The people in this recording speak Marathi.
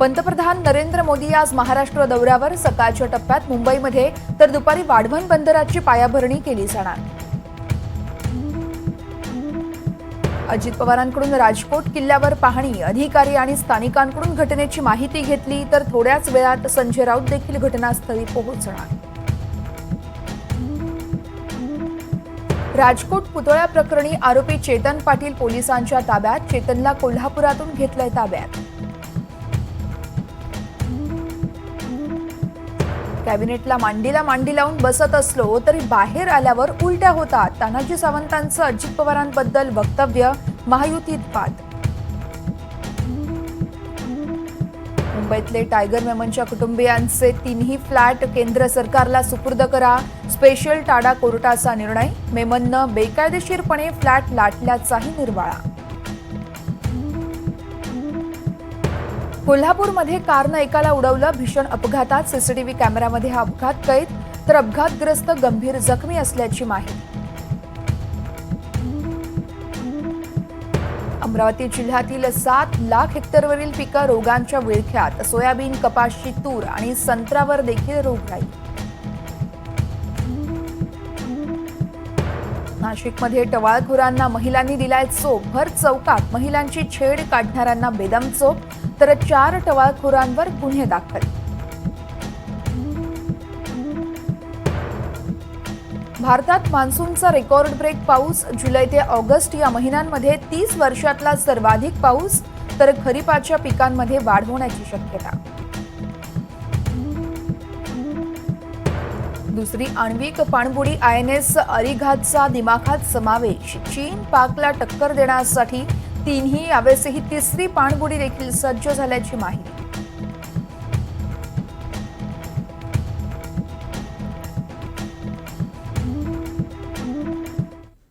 पंतप्रधान नरेंद्र मोदी आज महाराष्ट्र दौऱ्यावर सकाळच्या टप्प्यात मुंबईमध्ये तर दुपारी वाढवण बंदराची पायाभरणी केली जाणार। अजित पवारांकडून राजकोट किल्ल्यावर पाहणी, अधिकारी आणि स्थानिकांकडून घटनेची माहिती घेतली तर थोड्याच वेळात संजय राऊत देखील घटनास्थळी पोहोचणार। राजकोट पुतळा प्रकरणी आरोपी चेतन पाटील पोलिसांच्या ताब्यात। चेतनला कोल्हापुरातून घेतलंय ताब्यात। कॅबिनेटला मांडीला मांडी लावून बसत असलो तरी बाहेर आल्यावर उलट्या होतात। तानाजी सावंतांचं अजित पवारांबद्दल वक्तव्य, महायुतीत वाद। मुंबईतले टायगर मेमनच्या कुटुंबियांचे 3ही फ्लॅट केंद्र सरकारला सुपूर्द करा। स्पेशल टाडा कोर्टाचा निर्णय। मेमननं बेकायदेशीरपणे फ्लॅट लाटल्याचाही निर्वाळा। कोल्हापूरमध्ये कारनं एकाला उडवलं, भीषण अपघातात। सीसीटीव्ही कॅमेऱ्यामध्ये हा अपघात कैद, तर अपघातग्रस्त गंभीर जखमी असल्याची माहिती। अमरावती जिल्ह्यातील 7 लाख हेक्टरवरील पिकं रोगांच्या विळख्यात। सोयाबीन, कपाशी, तूर आणि संत्र्यावर देखील रोगराई। नाशिकमध्ये टवाळखोरांना महिलांनी दिलाय चोप। भर चौकात महिलांची छेड काढणाऱ्यांना बेदम चोप, तर 4 टवाळखोरांवर गुन्हे दाखल। भारतात मान्सूनचा रेकॉर्ड ब्रेक पाऊस। जुलै ते ऑगस्ट या महिन्यांमध्ये 30 वर्षातला सर्वाधिक पाऊस, तर खरीपाच्या पिकांमध्ये वाढ होण्याची शक्यता। दुसरी आण्विक पाणबुडी INS अरिघातचा दिमाखात समावेश। चीन पाकला टक्कर देण्यासाठी 3ही यावेळी तिसरी पाणबुडी देखील सज्ज झाल्याची माहिती।